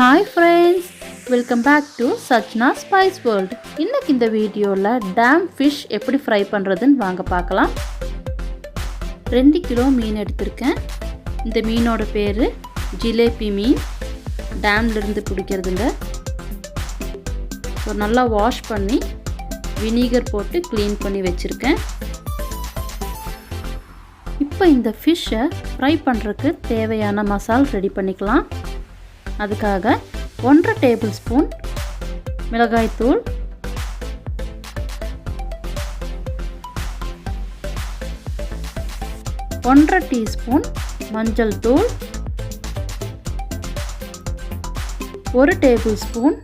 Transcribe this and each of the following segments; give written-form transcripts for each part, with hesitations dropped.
Hi friends, welcome back to Sachna Spice World. இன்னைக்கு இந்த வீடியோல டேம் ஃபிஷ் எப்படி ஃப்ரை பண்றதுன்னு வாங்க பார்க்கலாம். 2 கிலோ மீன் எடுத்துர்க்கேன். இந்த மீனோட பேரு ஜிலேபி மீன். டேம்ல இருந்து பிடிக்கிறதுங்க. ஸோ நல்லா வாஷ் பண்ணி வினிகர் போட்டு க்ளீன் பண்ணி வச்சிருக்கேன். இப்போ இந்த ஃபிஷ்ஷை ஃப்ரை பண்ணுறதுக்கு தேவையான மசாலா ரெடி பண்ணிக்கலாம். அதுக்காக 1.5 டேபிள் ஸ்பூன் மிளகாய் தூள், 1.5 டீஸ்பூன் மஞ்சள் தூள், 1 டேபிள் ஸ்பூன்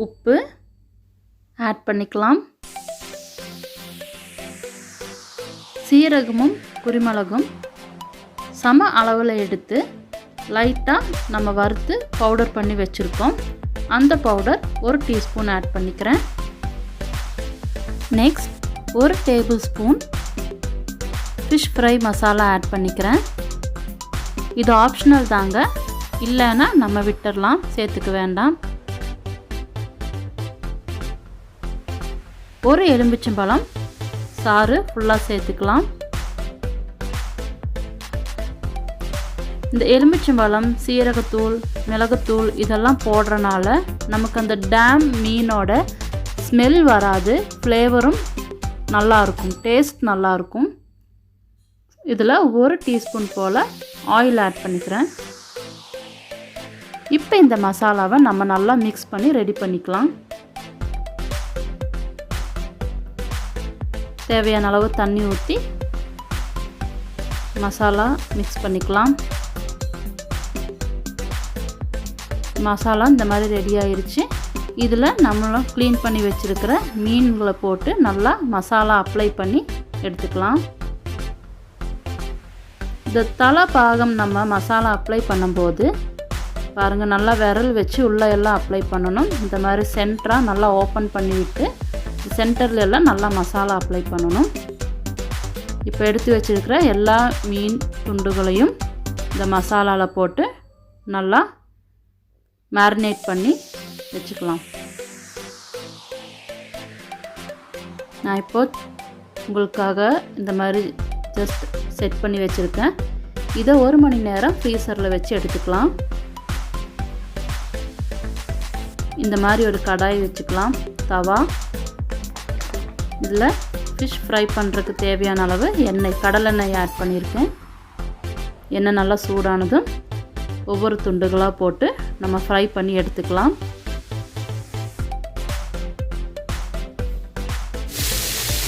உப்பு ஆட் பண்ணிக்கலாம். சீரகமும் குருமிளகும் சம அளவில் எடுத்து லைட்டாக நம்ம வறுத்து பவுடர் பண்ணி வச்சுருக்கோம். அந்த பவுடர் 1 டீஸ்பூன் ஆட் பண்ணிக்கிறேன். Next 1 tablespoon fish fry masala add பண்ணிக்கிறேன். இது ஆப்ஷனல் தாங்க, இல்லைன்னா நம்ம விட்டுடலாம், சேர்த்துக்க வேண்டாம். 1 எலுமிச்சம்பழம் சாறு ஃபுல்லாக சேர்த்துக்கலாம். இந்த எலுமிச்சம்பழம், சீரகத்தூள், மிளகுத்தூள் இதெல்லாம் போடுறனால நமக்கு அந்த டேம் மீனோட ஸ்மெல் வராது, ஃப்ளேவரும் நல்லாயிருக்கும், டேஸ்ட் நல்லாயிருக்கும். இதில் 1 டீஸ்பூன் போல் ஆயில் ஆட் பண்ணிக்கிறேன். இப்போ இந்த மசாலாவை நம்ம நல்லா மிக்ஸ் பண்ணி ரெடி பண்ணிக்கலாம். தேவையான அளவு தண்ணி ஊற்றி மசாலா மிக்ஸ் பண்ணிக்கலாம். மசாலா இந்த மாதிரி ரெடி ஆயிருச்சு. இதில் நம்மளும் க்ளீன் பண்ணி வச்சுருக்கிற மீன்களை போட்டு நல்லா மசாலா அப்ளை பண்ணி எடுத்துக்கலாம். இந்த தலை பாகம் நம்ம மசாலா அப்ளை பண்ணும்போது பாருங்கள், நல்லா விரல் வச்சு உள்ளே எல்லாம் அப்ளை பண்ணணும். இந்த மாதிரி சென்டராக நல்லா ஓப்பன் பண்ணிவிட்டு சென்டரில் எல்லாம் நல்லா மசாலா அப்ளை பண்ணணும். இப்போ எடுத்து வச்சுருக்கிற எல்லா மீன் துண்டுகளையும் இந்த மசாலாவில் போட்டு நல்லா மேரினேட் பண்ணி வச்சுக்கலாம். நான் இப்போது உங்களுக்காக இந்த மாதிரி ஜஸ்ட் செட் பண்ணி வச்சுருக்கேன். இதை 1 மணி நேரம் ஃப்ரீசரில் வச்சு எடுத்துக்கலாம். இந்த மாதிரி ஒரு கடாய் வச்சுக்கலாம், தவா. இதில் ஃபிஷ் ஃப்ரை பண்ணுறதுக்கு தேவையான அளவு எண்ணெய், கடலெண்ணெய் ஆட் பண்ணியிருக்கேன். எண்ணெய் நல்லா சூடானதும் ஒவ்வொரு துண்டுகளாக போட்டு நம்ம ஃப்ரை பண்ணி எடுத்துக்கலாம்.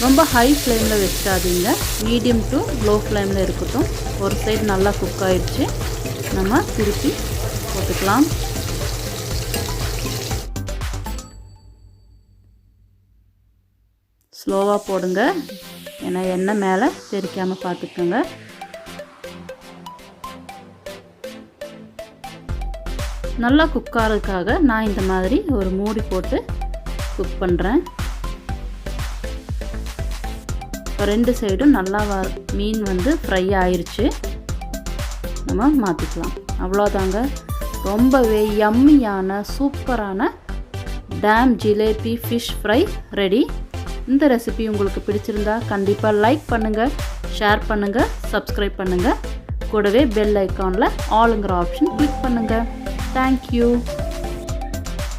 ரொம்ப ஹை ஃப்ளேமில் வச்சிடாதீங்க, மீடியம் டு லோ ஃப்ளேமில் இருக்கட்டும். ஒரு சைடு நல்லா குக் ஆகிடுச்சு, நம்ம திருப்பி போட்டுக்கலாம். ஸ்லோவாக போடுங்க, ஏன்னா எண்ணெய் மேலே தெரிக்காமல் பார்த்துக்கோங்க. நல்லா குக் ஆகிறதுக்காக நான் இந்த மாதிரி ஒரு மூடி போட்டு குக் பண்ணுறேன். இப்போ 2 சைடும் நல்லா மீன் வந்து ஃப்ரை ஆயிடுச்சு. நம்ம மாற்றிக்கலாம். அவ்வளோதாங்க, ரொம்பவே யம்மியான சூப்பரான dam jilebi fish fry ready. இந்த ரெசிபி உங்களுக்கு பிடிச்சிருந்தா கண்டிப்பாக லைக் பண்ணுங்கள், ஷேர் பண்ணுங்கள், சப்ஸ்கிரைப் பண்ணுங்கள். கூடவே பெல் ஐக்கானில் ஆளுங்கிற ஆப்ஷன் கிளிக் பண்ணுங்கள். Thank you.